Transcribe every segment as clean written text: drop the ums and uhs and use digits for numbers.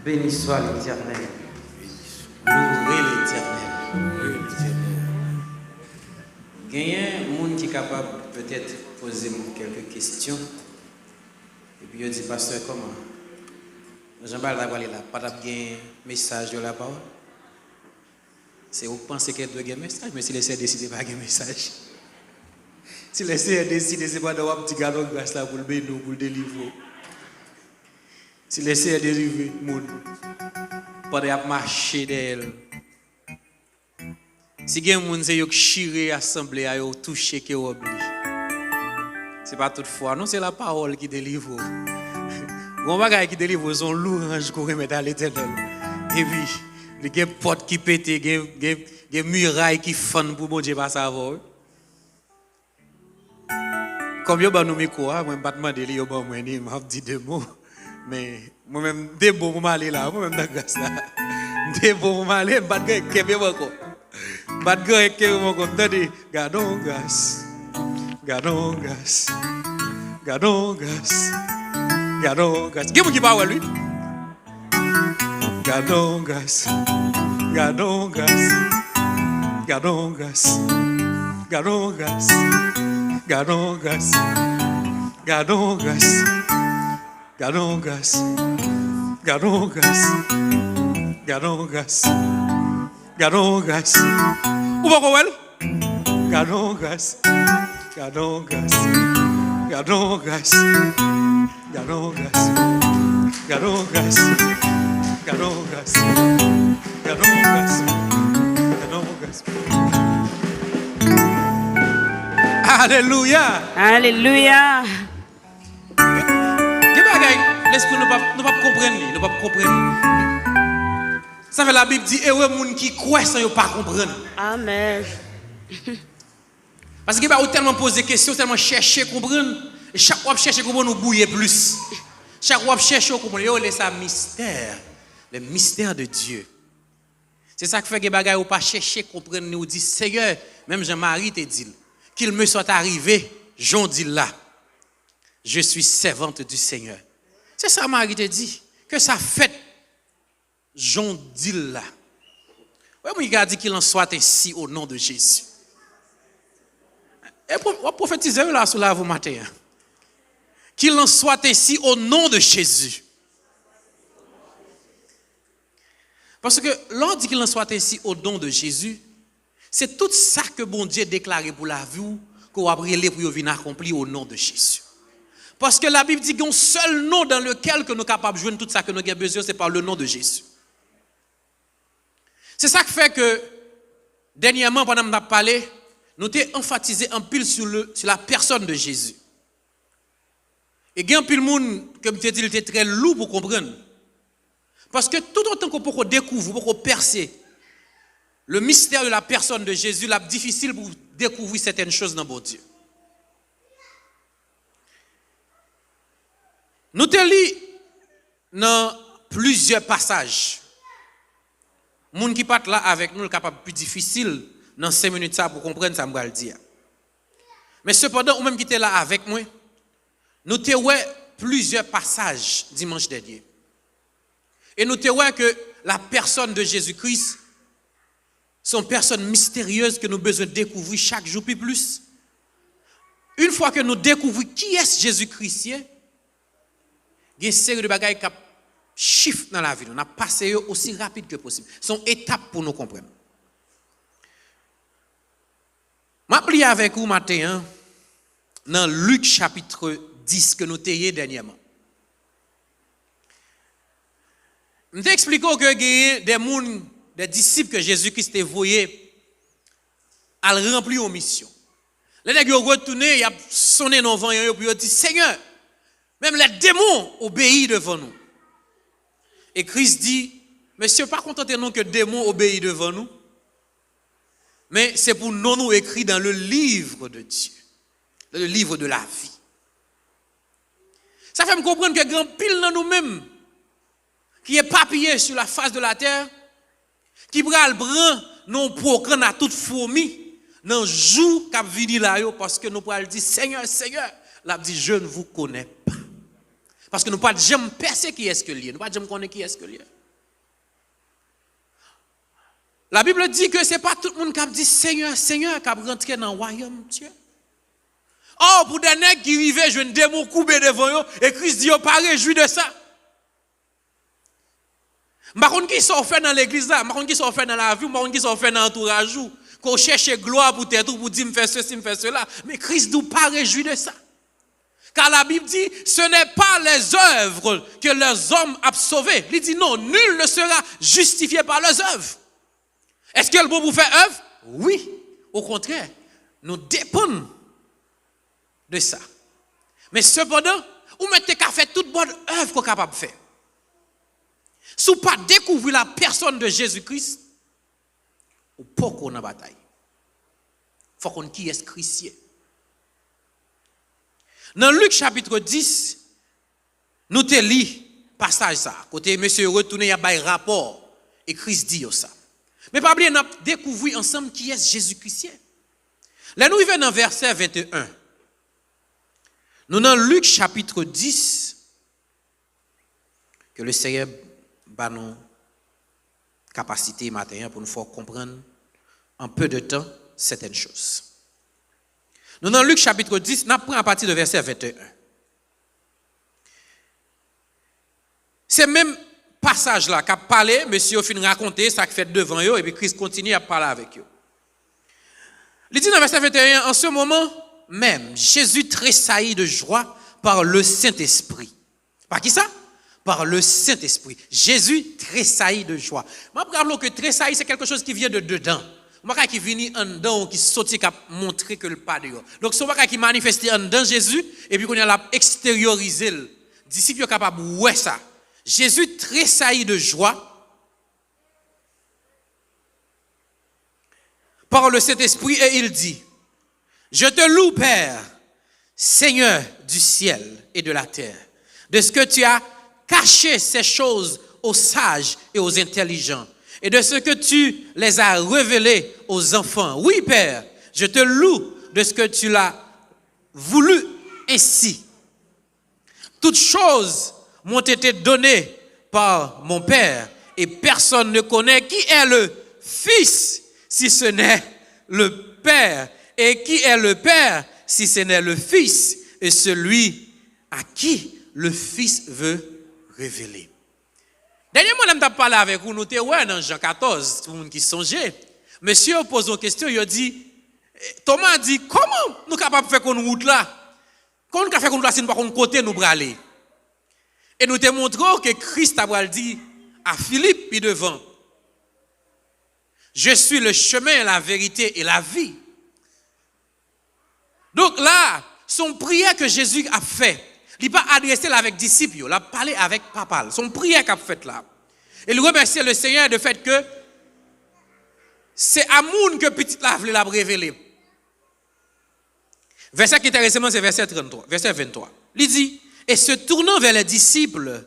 Béni soit l'Éternel. Louez l'Éternel. Il y a un monde qui est capable peut-être de poser quelques questions. Et puis il dit, pasteur, comment? Jean-Baptiste la là, pas de message de la parole. C'est vous pensez qu'il doit y avoir un message, mais si les CR décident pas de message. Si les CR décident, c'est pas d'avoir un petit gardon grâce là pour le bénir, pour le délivrer. Si les CR dérivent, monde, pas de marcher d'elle. Si il y a un monde qui a chiré assemblée, qui a touché, qui a oublié. Ce n'est pas toutefois, non, c'est la parole qui délivre. Bon bagage qui délivre son louange qu'on remet à l'Éternel. Et puis, il y a des portes qui pètent, il y a des murailles qui font pour bon Dieu pas savoir. Comme je vais nous micro, moi je ne vais pas demander lui, moi je dis deux mots. Mais moi-même, des bons moments aller là, moi-même dans grâce là. Des bons moments aller, je ne vais pas de encore. Je ne vais pas de gardons grâce. Gardons grâce. Gardons grâce. Gardons grâce. Qui est-ce qui parle lui? Gardons grâce. Gardons grâce. Gardons grâce. Gardons grâce. Gardons grâce. Gardons grâce. Gardons grâce. Gardons grâce. Gardons grâce. Gardons grâce. Où va-t-on? Gardons grâce. Gardons grâce. Gardons grâce. Gardons grâce. Gardons grâce. Gardons grâce. Gardons grâce. Gardons grâce. Alléluia. Alléluia. L'esprit ne pas comprendre, ne pas comprendre. Ça fait la Bible dit heureux monde qui croit sans pas comprendre. Amen. Parce qu'il va tellement poser des questions, tellement chercher comprendre, et chaque fois chercher comprendre nous bouiller plus. Chaque fois chercher comprendre, c'est ça mystère, le mystère de Dieu. C'est ça qui fait que bagay ou pas chercher comprendre nous dit Seigneur, même Jean-Marie te dit qu'il me soit arrivé, j'en dis là. Je suis servante du Seigneur. C'est ça Marie te dit que ça fait j'en dis là. Oui, mais il a dit qu'il en soit ainsi au nom de Jésus. Et on prophétise là sur la vous matin. Qu'il en soit ainsi au nom de Jésus. Parce que l'on dit qu'il en soit ainsi au nom de Jésus, c'est tout ça que bon Dieu a déclaré pour la vie, qu'on va brûler pour venir accomplir au nom de Jésus. Parce que la Bible dit qu'un seul nom dans lequel que nous sommes capables de jouer tout ça que nous avons besoin, c'est par le nom de Jésus. C'est ça qui fait que, dernièrement, pendant que nous avons parlé, nous avons emphatisé un pile sur la personne de Jésus. Et il y a un pile de monde, comme tu as dit, il était très lourd pour comprendre. Parce que tout autant qu'on peut découvrir, qu'on peut percer le mystère de la personne de Jésus, c'est difficile pour découvrir certaines choses dans bon Dieu. Nous te lisons dans plusieurs passages. Les gens qui partent là avec nous, c'est capable plus difficile dans 5 minutes ça pour comprendre ça, je vais le dire. Mais cependant, ou même qui était là avec moi, nous te voyons plusieurs passages dimanche dernier. Et nous te voyons que la personne de Jésus-Christ sont des personnes mystérieuses que nous avons besoin de découvrir chaque jour plus. Une fois que nous découvrons qui est Jésus-Christ, il y a une série de bagages qui chiffrent dans la vie. On a passé aussi rapide que possible. Ce sont étapes pour nous comprendre. Je vais plier avec vous matin dans Luc chapitre 10 que nous avons dernièrement. Je vais expliquer que des disciples que Jésus-Christ a envoyés à remplir une mission. Les gens ont retourné, ils ont sonné dans le vent et ils ont dit Seigneur, même les démons obéissent devant nous. Et Christ dit, monsieur, pas contentez-nous que les démons obéissent devant nous, mais c'est pour nous écrit dans le livre de Dieu, le livre de la vie. Ça fait me comprendre que grand pile dans nous-mêmes, qui est papillé sur la face de la terre, qui pral brun non programme à toute fourmi, dans jour qu'a vini là parce que nous pral dire Seigneur, Seigneur, l'a dit je ne vous connais pas. Parce que nous pas jamais percer qui est-ce que lié, nous pas jamais connaître qui est-ce que lié. La Bible dit que c'est pas tout le monde qui dit Seigneur, Seigneur qui rentré dans le royaume Dieu. Oh, pour des nègres qui arrivent, je ne démon coupé devant eux et Christ dit, pas réjoui de ça. Par contre, qui sont fait dans l'église là, par contre, qui sont fait dans la vie, par contre, qui sont fait dans l'entourage, qu'on cherche gloire pour tête, pour dire, me faire ceci, me faire cela. Mais Christ ne pas réjoui de ça. Car la Bible dit, ce n'est pas les œuvres que les hommes ont sauvées. Il dit non, nul ne sera justifié par les œuvres. Est-ce qu'elle peut vous faire œuvre? Oui. Au contraire, nous dépendons de ça. Mais cependant, vous mettez qu'à faire toute bonne œuvre qu'on est capable de faire. Si vous ne pas découvrir la personne de Jésus-Christ, ou pas qu'on a bataille. Il faut qu'on qui est chrétien. Dans Luc chapitre 10, nous te lis passage ça. Côté monsieur retourné, il y a un rapport. Et Christ dit ça. Mais pas oublier, nous avons découvert ensemble qui est Jésus-Christ. Là, nous arrivons dans verset 21. Nous dans Luc chapitre 10, que le Seigneur bat nos capacités matin pour nous faire comprendre en peu de temps certaines choses. Nous dans Luc chapitre 10, nous apprenons à partir de verset 21. C'est même passage là qu'a parlé, monsieur fin raconter ça qui fait devant eux et puis Christ continue à parler avec eux. Il dit dans verset 21, en ce moment même, Jésus tressaillit de joie par le Saint-Esprit. Par qui ça? Par le Saint-Esprit. Jésus tressaillit de joie. Moi, je rappelle que tressaillir, c'est quelque chose qui vient de dedans. Moi, qui vient en dedans, qui sortit, qui a montré que le pas dehors. Donc, c'est qui manifesté en dedans Jésus, et puis qu'on a extériorisé. Le disciple est capable de voir ça. Jésus tressaillit de joie par le Saint-Esprit, et il dit, je te loue, Père, Seigneur du ciel et de la terre, de ce que tu as caché ces choses aux sages et aux intelligents, et de ce que tu les as révélées aux enfants. Oui, Père, je te loue de ce que tu l'as voulu ainsi. Toutes choses m'ont été données par mon Père, et personne ne connaît qui est le Fils, si ce n'est le Père, et qui est le Père, si ce n'est le Fils, et celui à qui le Fils veut révéler. Dernièrement, je me parlé avec vous, nous sommes dans Jean 14, tout le monde qui songeait. Monsieur pose une question, il dit, Thomas dit, comment nous sommes capables de faire une route là? Comment nous sommes capables de faire une route là si nous ne pouvons pas côté nous aller? Et nous te montrons que Christ a dit à Philippe, puis devant, je suis le chemin, la vérité et la vie. Donc là, son prière que Jésus a fait, il n'a pas adressé avec disciples, il a parlé avec papa. Son prière qu'il a fait là. Il remercie le Seigneur de fait que c'est amour que petit l'a révélé. Verset qui est intéressant, c'est verset 33, verset 23. Il dit, et se tournant vers les disciples,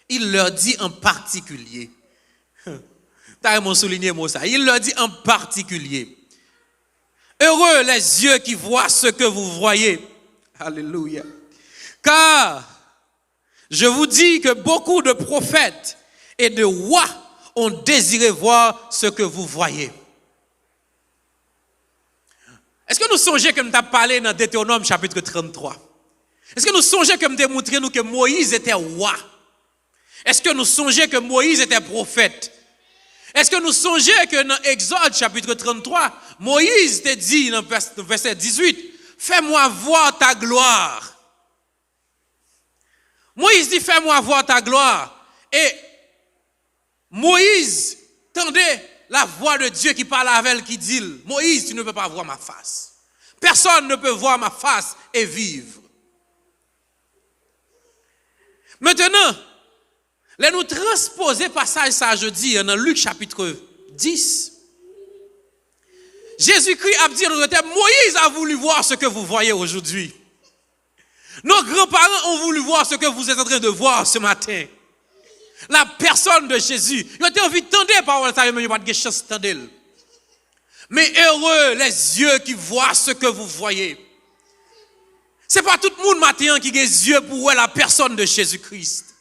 il leur dit en particulier. T'as vraiment souligné moi ça. Il leur dit en particulier. Heureux les yeux qui voient ce que vous voyez. Alléluia. Car je vous dis que beaucoup de prophètes et de rois ont désiré voir ce que vous voyez. Est-ce que nous songeons comme tu as parlé dans Deutéronome chapitre 33? Est-ce que nous songeons comme tu as montré nous que Moïse était roi? Est-ce que nous songeons que Moïse était prophète? Est-ce que nous songeons que dans Exode chapitre 33, Moïse te dit dans verset 18, fais-moi voir ta gloire. Moïse dit, fais-moi voir ta gloire. Et Moïse tendait la voix de Dieu qui parle avec elle, qui dit, Moïse, tu ne peux pas voir ma face. Personne ne peut voir ma face et vivre. Maintenant, là nous transposer passage ça jeudi dans Luc chapitre 10. Jésus-Christ a dit Moïse a voulu voir ce que vous voyez aujourd'hui. Nos grands-parents ont voulu voir ce que vous êtes en train de voir ce matin. La personne de Jésus. Ils ont envie de tendre par ça, mais ils n'ont pas de chance de tendre. Mais heureux les yeux qui voient ce que vous voyez. C'est pas tout le monde matin qui a des yeux pour voir la personne de Jésus-Christ.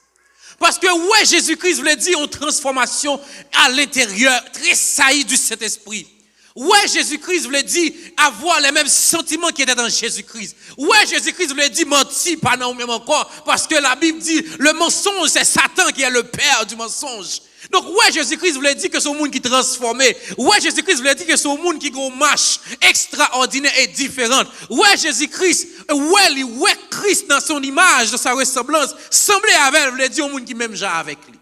Parce que ouais, Jésus-Christ voulait dire une transformation à l'intérieur, très saillie du Saint-Esprit. Ouais, Jésus-Christ voulait dire avoir les mêmes sentiments qui étaient dans Jésus-Christ. Ouais, Jésus-Christ voulait dire mentir pendant même encore. Parce que la Bible dit, le mensonge, c'est Satan qui est le père du mensonge. Donc, ouais, Jésus-Christ voulait dire que c'est un monde qui est transformé. Ouais, Jésus-Christ voulait dire que c'est un monde qui a une marche extraordinaire et différente. Ouais, Jésus-Christ, ouais, Christ dans son image, dans sa ressemblance, semblait avec elle, voulait dire un monde qui même genre avec lui.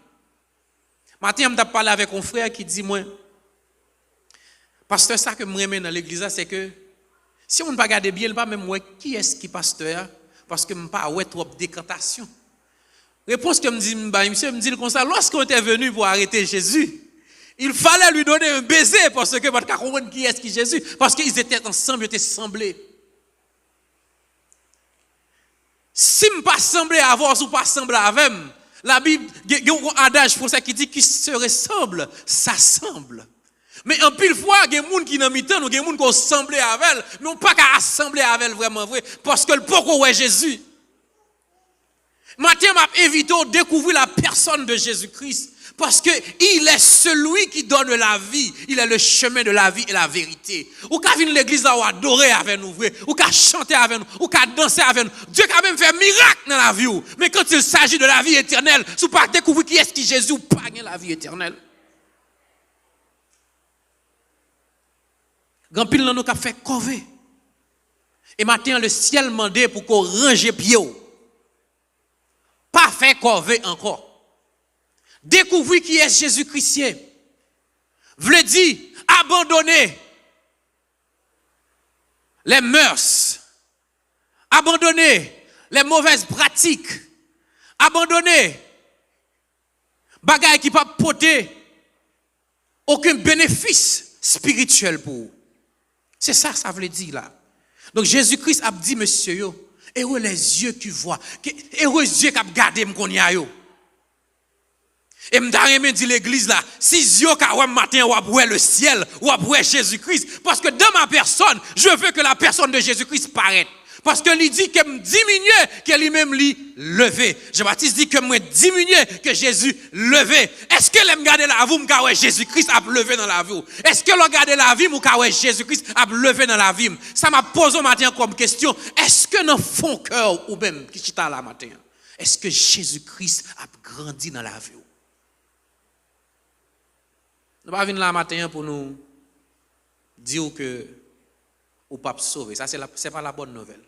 Matin, je parlé avec un frère qui dit, moi, pasteur, ça que je remets dans l'église, c'est que si on ne pas regarder bien, pas même moi, qui est-ce qui pasteur, parce que je ne pas ouais trop décantation. Réponse que monsieur me dit comme ça, lorsqu'on était venu pour arrêter Jésus, il fallait lui donner un baiser parce que pas comprendre qui est-ce qui Jésus, parce qu'ils étaient ensemble, ils étaient semblés. Si je ne pas semblé avoir ou pas semblé avec, la Bible, il y a un adage français qui dit qui se ressemble, s'assemble. Mais en pile fois, il y a des gens qui n'ont pas il y a des gens qui ont semblé avec elle, mais on pas qu'à assembler avec elle vraiment vrai, parce que le pourquoi est Jésus. Matin, m'a invité à découvrir la personne de Jésus-Christ, parce que il est celui qui donne la vie, il est le chemin de la vie et la vérité. Ou qu'à venir l'église là, ou adorer avec nous, ou qu'à chanter avec nous, ou qu'à danser avec nous. Dieu quand même fait miracle dans la vie. Mais quand il s'agit de la vie éternelle, si vous pas découvrir qui est-ce qui Jésus, ou pas la vie éternelle. Grand pile dans nous qu'a fait cover. Et matin le ciel mandé pour qu'on range pied. Pas fait cover encore. Découvrir qui est Jésus-Christ. Veut dire abandonner les mœurs, abandonner les mauvaises pratiques, abandonner bagaille qui pas porter aucun bénéfice spirituel pour vous. C'est ça ça veut dire là. Donc Jésus-Christ a dit monsieur yo, heureux les yeux qui voient, heureux les yeux qui regardent me konya yo. Et m'ta dit l'église là, si yeux ka wè matin ou après le ciel, ou après Jésus-Christ, parce que dans ma personne, je veux que la personne de Jésus-Christ paraisse. Parce que lui dit que me diminuer, que lui-même lui lever. Jean-Baptiste dit que moi diminuer, que Jésus lever. Est-ce que l'aime garder la vie, m'ka Jésus-Christ a levé dans la vie? Est-ce que l'on garde la vie, m'ka Jésus-Christ a levé dans la vie? Ça m'a posé matin comme question. Est-ce que dans fond cœur ou même qui chita là matin, est-ce que Jésus-Christ a grandi dans la vie? Nous pas venir là matin pour nous dire que ou pas sauver. Ça c'est pas la bonne nouvelle.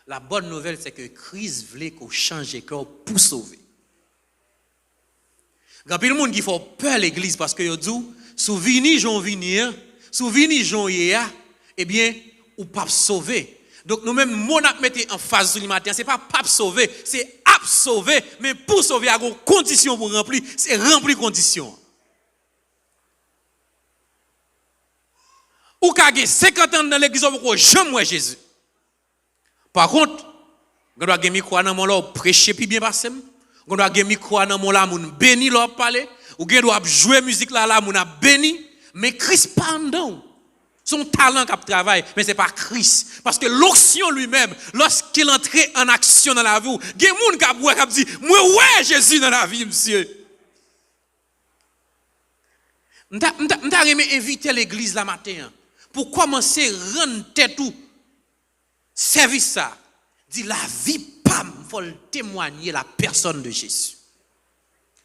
La bonne nouvelle c'est que Christ voulait qu'on change de cœur pour sauver. Quand il y a des gens qui font peur l'église parce que ils disent souveni j'en venir, souveni j'en hier, eh bien ou pas sauver. Donc nous même mon a mettre en phase sur le matin, c'est pas sauver, c'est sauver, mais pour sauver il y a une condition pour remplir, c'est remplir condition. Ou kage 50 ans dans l'église pour jamais voir Jésus. Par contre, on doit gagner micro dans mon là prêcher puis bien passer. On doit gagner micro dans mon là moun béni là parler, ou doit jouer musique là moun a béni, mais Christ pas dedans. Son talent qui travaille, mais c'est pas Christ parce que l'onction lui-même lorsqu'il entre en action dans la vie, il y a moun qui dit moi ouais Jésus dans la vie monsieur. M'ta aimé inviter l'église la matin pour commencer rendre tête tout service ça. Dit la vie pam faut témoigner la personne de Jésus.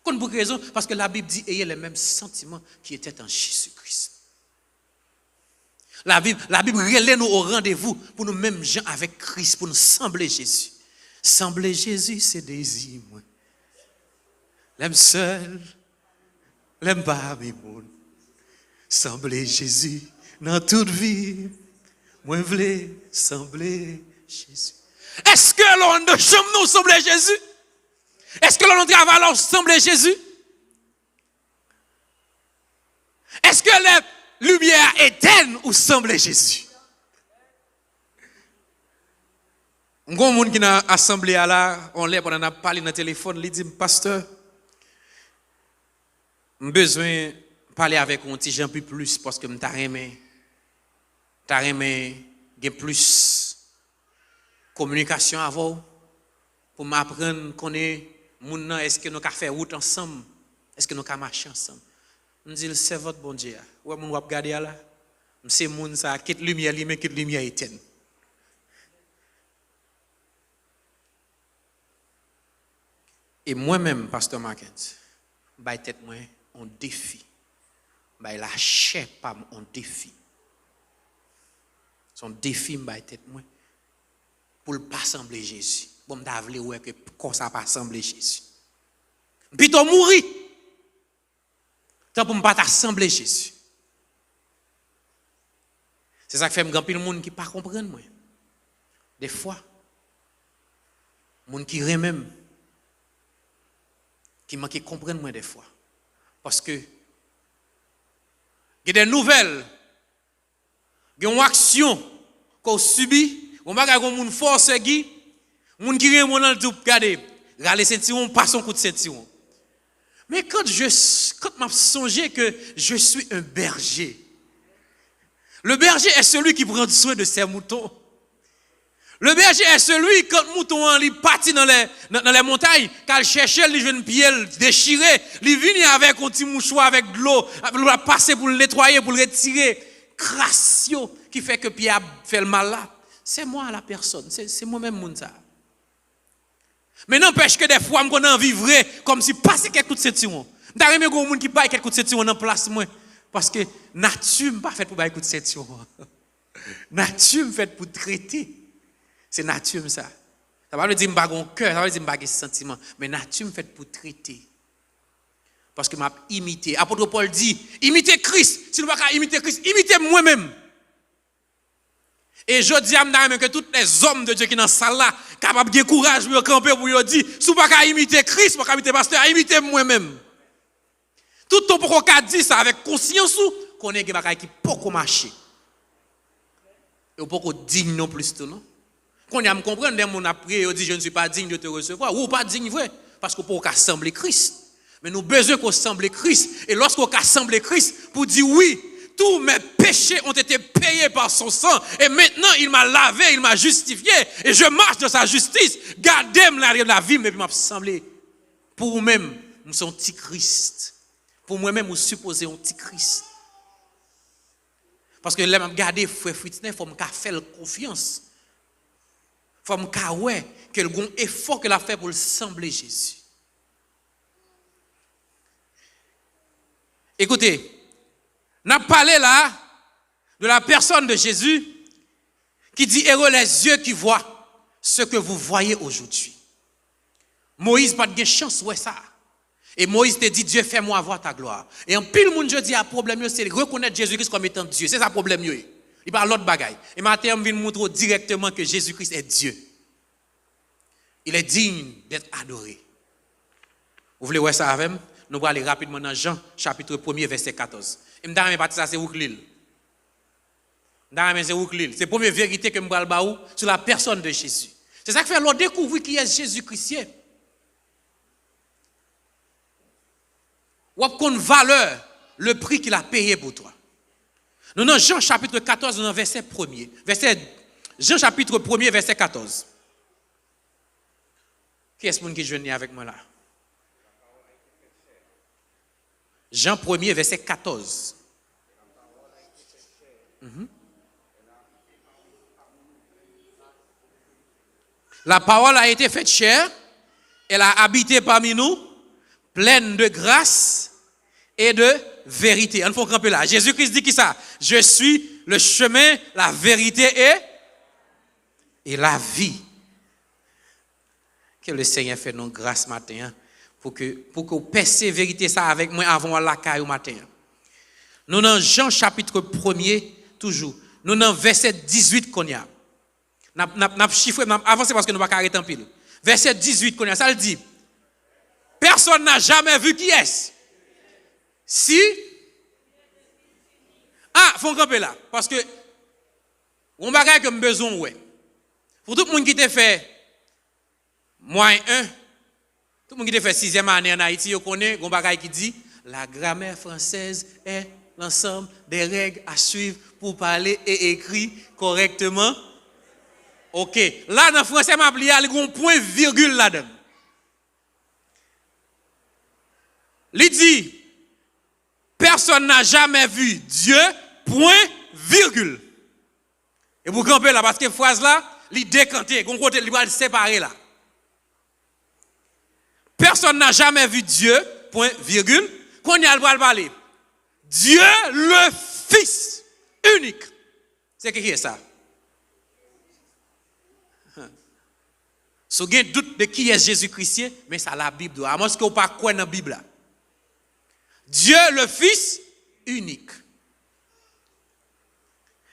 Pour quelle raison? Parce que la Bible dit ayez les mêmes sentiments qui étaient en Jésus-Christ. La Bible relève nous au rendez-vous pour nous mêmes gens avec Christ, pour nous sembler Jésus. Sembler Jésus, c'est désir moi. L'aime seul, l'aime pas mes monde. Sembler Jésus dans toute vie. Moi voulais sembler Jésus. Est-ce que l'on de chambre nous sembler Jésus? Est-ce que l'on travaille nous sembler Jésus? Est-ce que les lumières éteintes ou sembler Jésus? Un grand monde qui n'a assemblé à là, on l'a pendant parlé dans le téléphone, il dit pasteur, j'ai besoin de parler avec un petit Jean plus parce que t'as aimé, plus communication avant pour m'apprendre qu'on est moun nan, est-ce que nous avons fait route ensemble? Est-ce que nous avons marché ensemble? Je dis, c'est votre bon Dieu. Ouais, moun wap gade là. C'est moun ça, quitte lumière lui, mais quitte lumière éteinte. Et moi-même, Pasteur Mackenzie, bay tête moi on défi. Bay la chair pas on défi. Son défi bay tête moi pour pas assembler Jésus. Bon m'ta vle ouais que comme ça pas assembler Jésus. Plutôt mourir. Tant pour pas assembler Jésus. C'est ça qui fait grand pile monde qui pas comprendre moi. Des fois monde qui même qui manque comprendre moi des fois. Parce que il y a des nouvelles, il y a une action qu'on subit, on va regarder mon force qui moun qui rien mon tout regarder, râler ceinturon, pas son coup de ceinturon. Mais quand m'a songé que je suis un berger. Le berger est celui qui prend soin de ses moutons. Le berger est celui, quand le mouton il partit dans les montagnes, quand il cherche, il vient une pielle déchirée, il vient avec un petit mouchoir avec de l'eau, il va passer pour le nettoyer, pour le retirer. Crassio, qui fait que Pierre fait le mal là. C'est moi la personne, c'est moi-même moun ça. Mais n'empêche que des fois, je en vivre comme si passer quelques coups de ceinturon. Je n'ai pas de qui paye quelques coups de ceinturon dans place moi. Parce que nature n'est pas faite pour payer coups de ceinturon. Nature est faite pour traiter. C'est nature ça. Ça va pas dire que je n'ai pas de cœur, ça va pas dire que je n'ai pas de sentiment. Mais nature est faite pour traiter. Parce que m'a imité. Apôtre Paul dit, imitez Christ. Si nous ne pouvons pas imiter Christ, imitez moi-même. Et je dis à moi que tous les hommes de Dieu qui sont dans cette salle là, capables de courage pour camper pour dire, si vous ne pouvez pas imiter Christ, vous ne pouvez pas imiter pasteur, imitez moi-même. Tout le temps pour qu'on dise ça avec conscience, qu'on est des choses qui ne peuvent pas marcher. Et on ne peut pas digne non plus tout non. Quand on me comprend, on a prié, on dit je ne suis pas digne de te recevoir. Ou pas digne vrai, parce qu'on peut assembler Christ. Mais nous avons besoin qu'on assemble Christ. Et lorsqu'on assemble Christ, pour dire oui, tous mes péchés ont été payés par son sang. Et maintenant, il m'a lavé, il m'a justifié. Et je marche dans sa justice. Gardez-moi la vie, mais m'a assemblé. Pour vous-même, nous sommes petit Christ. Pour moi-même, vous supposez un petit Christ. Parce que là, je garder frère Fritz, il faut me faire confiance. Il faut me dire que le effort qu'il a fait pour sembler Jésus. Écoutez, on a parlé là de la personne de Jésus qui dit « Heureux les yeux qui voient ce que vous voyez aujourd'hui ». Moïse n'a pas de chance, ouais ça. Et Moïse te dit « Dieu, fais-moi voir ta gloire ». Et en pile monde je dis à problème, c'est reconnaître Jésus-Christ comme étant Dieu. C'est ça le problème. Il parle l'autre bagaille. Et maintenant, je viens montrer directement que Jésus-Christ est Dieu. Il est digne d'être adoré. Vous voulez voir ça avec moi? Nous allons aller rapidement dans Jean, chapitre 1er, verset 14. Et je vais partir ça, c'est Ouklil. C'est la première vérité que je vais vous sur la personne de Jésus. C'est ça qui fait l'on découvrir qui est Jésus-Christ. Ou qu'on valeur le prix qu'il a payé pour toi. Nous dans Jean chapitre 14, dans verset 1er. Jean chapitre 1er, verset 14. Qui est-ce qui est avec moi là? Jean 1er, verset 14. La parole a été faite chair, elle a habité parmi nous, pleine de grâce et de vérité. On faut camper là. Jésus-Christ dit qui ça? Je suis le chemin, la vérité et la vie. Que le Seigneur fait nos grâces matin pour que vous percevez vérité ça avec moi avant la caille au matin. Nous dans Jean chapitre 1er toujours. Nous dans verset 18 qu'on y a. N'a chiffré avancé parce que nous pas arrêter en pile. Verset 18 qu'on y a, ça le dit. Personne n'a jamais vu qui est. Si faut camper là parce que on bagaille comme besoin ouais. Pour tout le monde qui t'a fait moins 1, tout le monde qui t'a fait 6e année en Haïti, on connaît un bagaille qui dit la grammaire française est l'ensemble des règles à suivre pour parler et écrire correctement. Ok. Là, dans le français, m'a appelé, il y a un point virgule là-dedans. Il dit, personne n'a jamais vu Dieu, point virgule. Et vous campez là, parce que phrase là, il décanté, qu'on côté, il va le séparer là. Personne n'a jamais vu Dieu, point virgule. Qu'on y a le parler. Dieu le Fils unique. C'est qui est ça? Si vous avez doute de qui est Jésus-Christ, mais ça la Bible doit. À moins que vous ne pas quoi dans la Bible. Dieu le Fils unique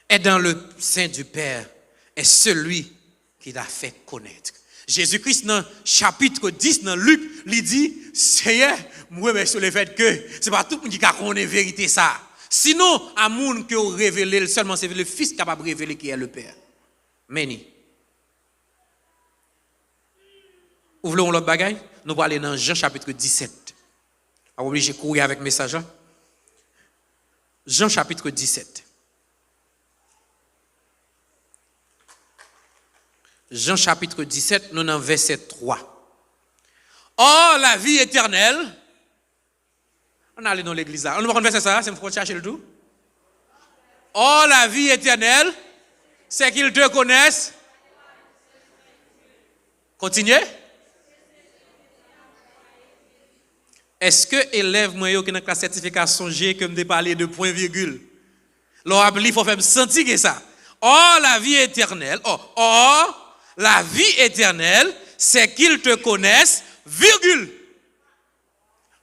est dans le sein du Père, est celui qui l'a fait connaître. Jésus-Christ, dans chapitre 10, dans Luc, il dit, Seigneur, moi, mais sur le fait que ce n'est pas tout le monde qui connaît la vérité ça. Sinon, à monde qui a révélé, seulement c'est le Fils capable de révéler qui est le Père. Meni. Ouvrons l'autre bagaille. Nous allons aller dans Jean chapitre 17. On va obligé de courir avec le message. Jean chapitre 17. Jean chapitre 17, nous dans verset 3. Or, la vie éternelle. On allait dans l'église là. On va verset ça, c'est pour chercher le tout. Or, la vie éternelle, c'est qu'ils te connaissent. Continuez. Est-ce que élève moi qui dans la certification G que me parler de point virgule. L'on il faut faire me sentir que ça. Or, la vie éternelle. Or, la vie éternelle, c'est qu'ils te connaissent, virgule.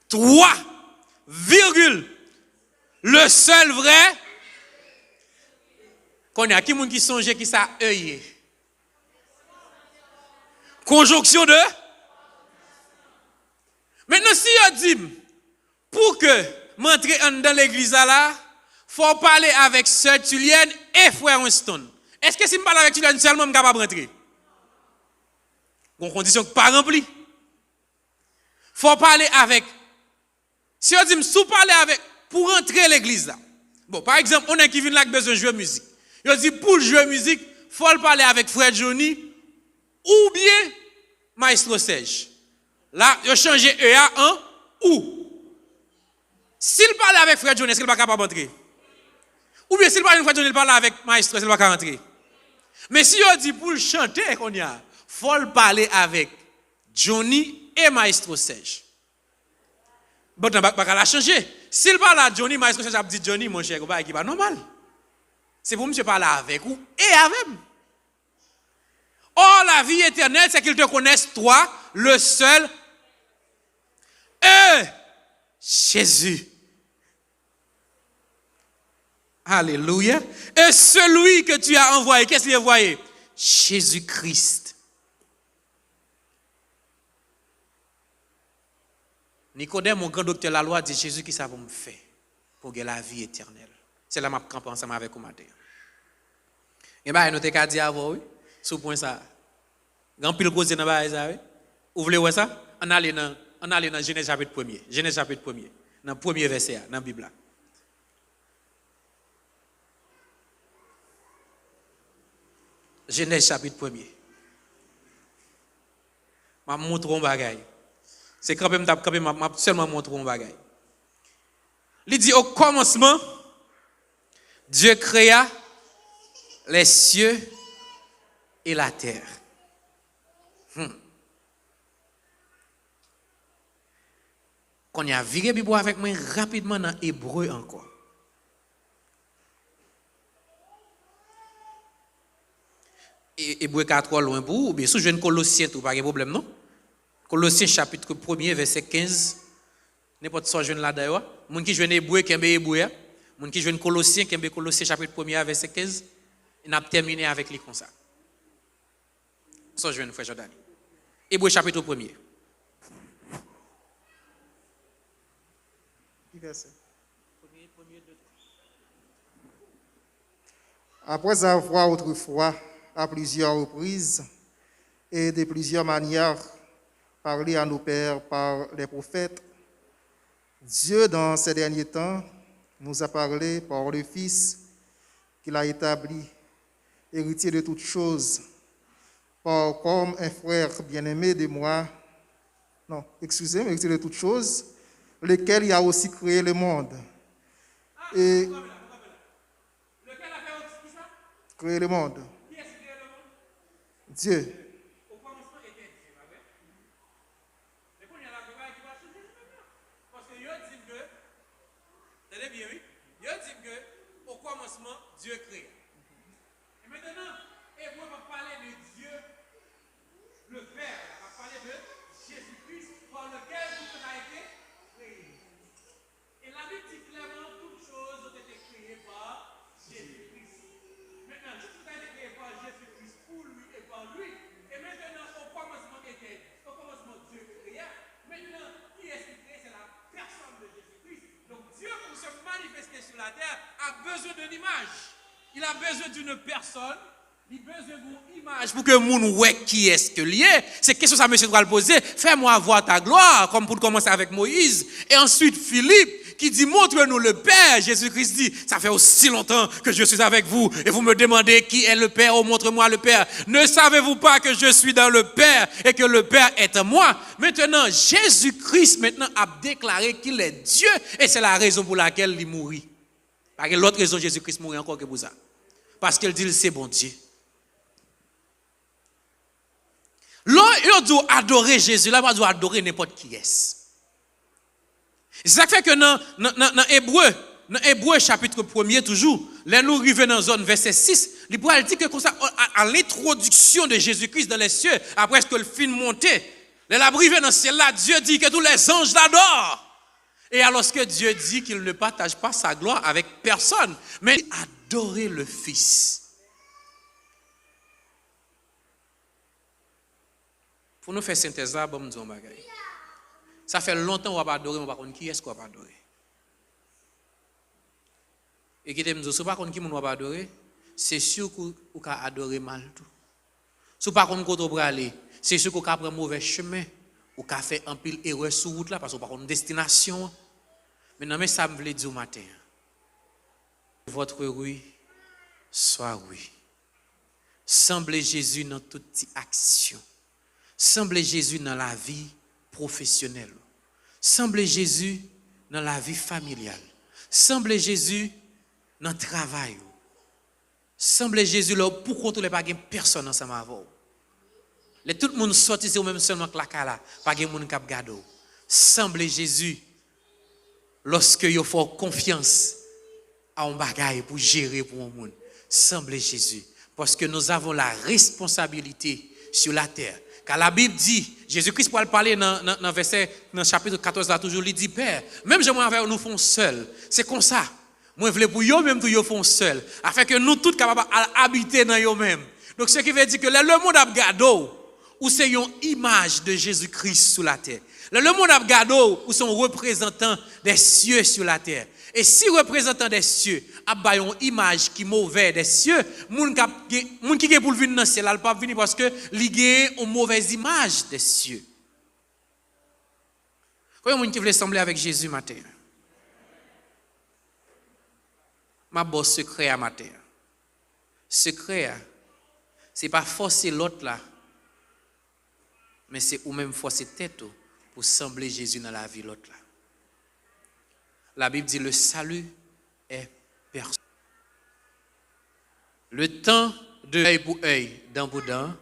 3, virgule. Le seul vrai. Qu'on y a qui moun qui songe qui ça œillé. Conjonction de. Maintenant, si on dit, pour que m'entrer dans l'église là, faut parler avec sœur Tulienne et frère Winston. Est-ce que si je parle avec Tulienne seulement, je suis capable de rentrer? Une condition pas remplie. Faut parler avec. Si on dit, si parler avec, pour entrer à l'église là. Bon, par exemple, on a qui vient là qui besoin de jouer musique. On dit, pour jouer musique, faut parler avec frère Johnny ou bien Maestro Serge. Là, il a changé EA en ou. S'il parle avec frère Johnny, est-ce qu'il n'est pas capable d'entrer? Ou bien s'il parle avec frère Johnny, il parle avec Maestro, est-ce qu'il n'est pas capable d'entrer? Mais si on dit pour chanter, qu'on y a. Il faut parler avec Johnny et Maestro Serge. Bon, il va changer. S'il parle à Johnny, Maestro Serge a dit Johnny, mon cher, c'est pas normal. C'est pour monsieur parler avec vous et avec. Or, la vie éternelle, c'est qu'ils te connaissent, toi, le seul, Jésus. Alléluia. Et celui que tu as envoyé, qu'est-ce qu'il a envoyé? Jésus-Christ. Nicodème, mon grand docteur la loi, dit Jésus qui ça va me faire pour gagner la vie éternelle. C'est là que je campe ensemble avec vous matin. Et bien, nous t'ai dit avant, oui, sous point ça. Grand pile cause dans bail ça, oui. Vous voulez voir ça? On allait dans Genèse chapitre 1er. Genèse chapitre 1er. Dans le premier verset, dans la Bible. Genèse chapitre 1er. Je vais vous montrer un bagage. C'est quand même seulement montrer un bagage. Il dit au commencement, Dieu créa les cieux et la terre. Quand il y a viré Bible avec moi rapidement dans Hébreu encore. Hébreu 4 loin pour ou bien si je viens Colossiens tout pas de problème non? Colossiens chapitre 1er verset 15. N'importe quoi je viens là d'ailleurs. Moun qui joue Hébreu qui est Hébreu. Moun qui joue Colossiens qui est Colossiens chapitre 1er verset 15. On a terminé avec lui comme ça. Ça je viens frère Jordan. Hébreu chapitre 1er. Verset. Après avoir autrefois, à plusieurs reprises et de plusieurs manières, parlé à nos pères par les prophètes, Dieu, dans ces derniers temps, nous a parlé par le Fils qu'il a établi, héritier de toutes choses, comme un frère bien-aimé de moi, non, excusez-moi, de toutes choses, lequel il a aussi créé le monde. Et Lequel a fait aussi ça? créé le monde. Qui est-ce qui a le monde? Dieu. Au commencement était Dieu, pas vrai? Mais pour y aller, qui va changer maintenant. Parce que Dieu dit que, tenez bien, oui, Dieu dit que au commencement, Dieu crée. Et maintenant, Hébreu va parler de Dieu, le Père, il va parler de Jésus-Christ, par lequel tout a été créé. Et la Bible dit clairement toutes choses ont été créées par Jésus-Christ. Maintenant, tout a été créé par Jésus-Christ, pour lui et par lui. Et maintenant, au commencement Dieu créa. Maintenant, qui est-ce qui crée? C'est la personne de Jésus-Christ. Donc Dieu, pour se manifester sur la terre, a besoin d'une image. Il a besoin d'une personne. Il a besoin d'une image pour que le monde voit qui est-ce que lié. C'est question ça, monsieur, doit le poser. Fais-moi voir ta gloire, comme pour commencer avec Moïse. Et ensuite, Philippe, qui dit, montre-nous le Père. Jésus-Christ dit, ça fait aussi longtemps que je suis avec vous. Et vous me demandez qui est le Père. Oh, montre-moi le Père. Ne savez-vous pas que je suis dans le Père et que le Père est en moi? Maintenant, Jésus-Christ, maintenant, a déclaré qu'il est Dieu. Et c'est la raison pour laquelle il mourit. Parce que l'autre raison, Jésus-Christ mourit encore que pour ça. Parce qu'il dit, c'est bon Dieu. Là, il doit adorer Jésus, là, il doit adorer n'importe qui est. C'est ça qui fait que dans Hébreu chapitre 1er toujours, là nous arrivons dans la zone verset 6, il pourrait dire que comme ça, à l'introduction de Jésus-Christ dans les cieux, après ce que le film monté, là arrivé dans le ciel là, Dieu dit que tous les anges l'adorent. Et alors que Dieu dit qu'il ne partage pas sa gloire avec personne, mais adorer le Fils. Pour nous faire synthèse là, bon, nous disons bagaille. Ça fait longtemps qu'on va pas adorer, on va pas connaître qui est-ce qu'on va pas adorer. Et qui t'aime dire, si on va pas connaître qui on va pas adorer, c'est sûr qu'on va adorer mal tout. Si on pas connaître où on va aller, c'est sûr qu'on va prendre mauvais chemin, ou qu'on va faire un pile erreur sur route là parce qu'on va pas connaître destination. Maintenant, mais ça me veut dire au matin. Votre oui soit oui. Semblez Jésus dans toute action. Semblez Jésus dans la vie professionnelle. Semblez Jésus dans la vie familiale. Semblez Jésus dans le travail. Semblez Jésus là pour contrôler pas personne ensemble avec vous. Tout le monde sorti c'est même seulement que la cala, pas de monde qui regarde. Semblez Jésus lorsque vous faites confiance à un bagage pour gérer pour un monde. Semblez Jésus parce que nous avons la responsabilité sur la terre. Car la Bible dit, Jésus-Christ pour parler dans verset, dans chapitre 14 là toujours, il dit, Père, même je avec nous font seul. C'est comme ça. Moi, je voulais pour eux même tout eux font seul. Afin que nous tous capables d'habiter dans eux même. Donc, ce qui veut dire que le monde a regardé, où c'est une image de Jésus-Christ sur la terre. Le monde a regardé, où sont représentants des cieux sur la terre. Et si représentant des cieux a une image qui est mauvaise des cieux, moun qui est pour venir dans le ciel, elle pas venir parce que il a une mauvaise image des cieux. Combien de monde qui veut sembler avec Jésus matin? Ma bosse secret à matin. Secret, c'est pas forcer l'autre là, mais c'est ou même forcer tête pour sembler Jésus dans la vie l'autre là. La Bible dit le salut est personnel. Le temps de œil pour œil, dent pour dent,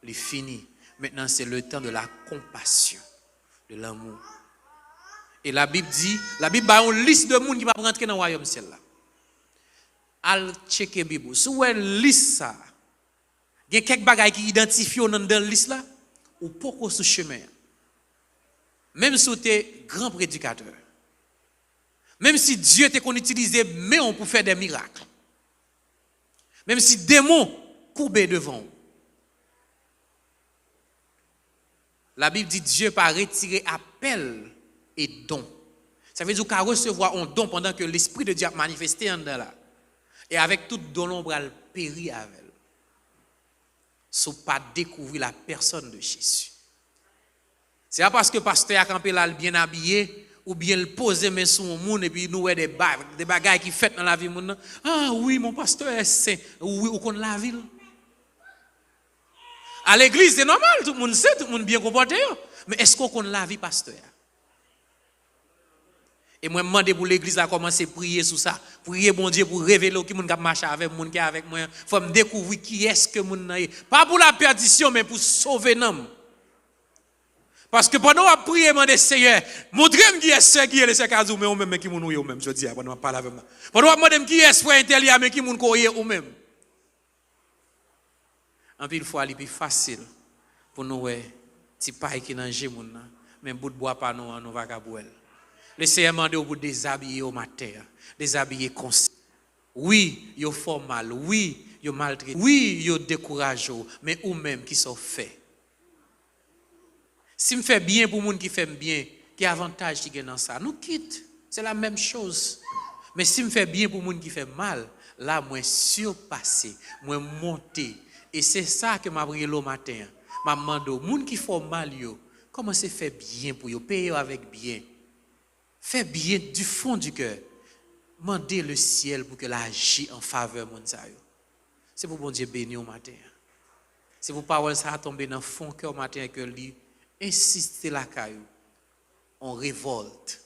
il est fini. Maintenant, c'est le temps de la compassion, de l'amour. Et la Bible dit, la Bible a une liste de monde qui va rentrer dans le royaume ciel là. Al checker Bible. Si vous avez une liste ça, il y a quelques bagages qui identifient dans la liste là, ou pourquoi ce chemin. Même si vous êtes grand prédicateur. Même si Dieu te qu'on utilise mais on peut faire des miracles. Même si démons courbés devant vous. La Bible dit Dieu pas retirer appel et don. Ça veut dire qu'à recevoir un don pendant que l'Esprit de Dieu a manifesté en dedans là. Et avec tout don l'ombre elle périt avec elle. Sans pas découvrir la personne de Jésus. C'est pas parce que pasteur a campé là bien habillé ou bien le poser mais sur le monde et puis nous des bagages qui fait dans la vie monde. Ah oui, mon pasteur est saint. Oui, ou qu'on la ville. À l'église, c'est normal, tout le monde sait, tout le monde bien comporté. Mais est-ce qu'on connaît la vie pasteur? Et moi, je demande pour l'église à commencer à prier sur ça. Prier, bon Dieu, pour révéler qui est marché avec moi, qui est avec moi. Il faut me découvrir qui est-ce que mon est. Pas pour la perdition, mais pour sauver l'homme. Parce que pendant qu'on prie, je demande Seigneur, montrez-moi qui est ce qui est le Sekazou, mais même qui est ou même, je dis, pendant qu'on parle avec moi. Pendant qu'on demande qui est ce frère intelligent, mais qui est ou même. En plus, il faut aller plus facile pour nous, si pas qui dans le mais bout de bois pas nous, nous va boire. Le Seigneur demande pour déshabiller au matin, déshabiller conscient. Oui, il faut mal, oui, il maltraité, oui, il découragé, mais ou même qui sont faits. Si me fait bien pour les gens qui fait bien, qui avantage qui gagne dans ça, nous quitte. C'est la même chose. Mais si me fait bien pour les gens qui fait mal, là, moi surpasser, moi monter. Et c'est ça que m'a prié le matin. M'a demandé aux gens qui font mal, comment c'est fait bien pour eux, payer avec bien. Fais bien du fond du cœur. Mandez le ciel pour que l'agit en faveur de mon. C'est pour bon Dieu bénir au matin. C'est pour parole ça tomber dans le fond cœur au matin que lui insiste la caillou. On révolte.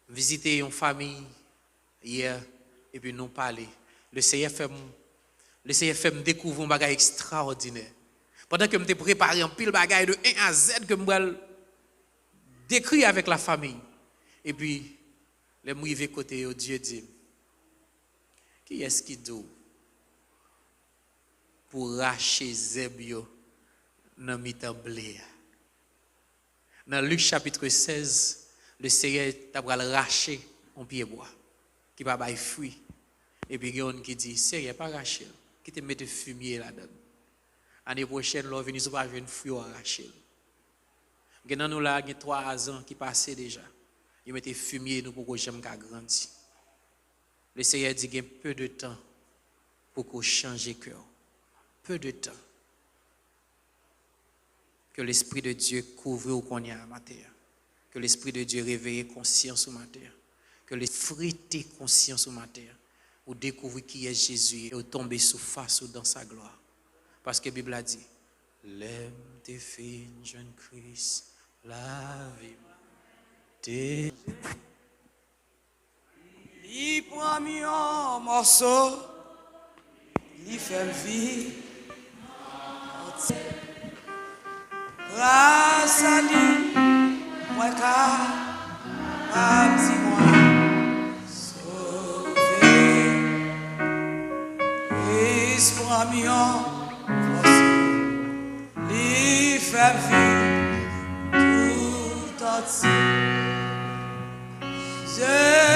Visiter une famille hier et puis nous parler. Le Seigneur fait me découvrir un bagage extraordinaire. Pendant que je me préparé un pile bagage de 1 à Z que je me décrit avec la famille. Et puis, les m'rivé côté Dieu dit, qui est-ce qui dit pour racheter Zebio dans mi-temps blé? Dans Luc chapitre 16, le Seigneur t'a racheter un pied bois qui va bailler fruit. Et puis il y a un qui dit, Seigneur, pas racheter, qui te mette fumier là-dedans. L'année prochaine, l'on vient nous pas un fruit à racheter. Nous nous là, il y a 3 ans qui passaient déjà. Ils mettaient fumier nous pour que j'aime qu'à grandir. Le Seigneur dit qu'il y a peu de temps pour qu'on change de cœur. Peu de temps. Que l'Esprit de Dieu couvre au qu'on y a à matin. Que l'Esprit de Dieu réveille conscience au matin. Que l'Esprit ait conscience au matin. Ou découvrir qui est Jésus et tomber sous face ou dans sa gloire. Parce que la Bible a dit, l'aime des filles, jeune Christ, la vie. Il prend un morceau, il fait vie. Grâce à lui, moi car dis-moi sauvé. Il prend un morceau, il fait vie tout entier. Jésus.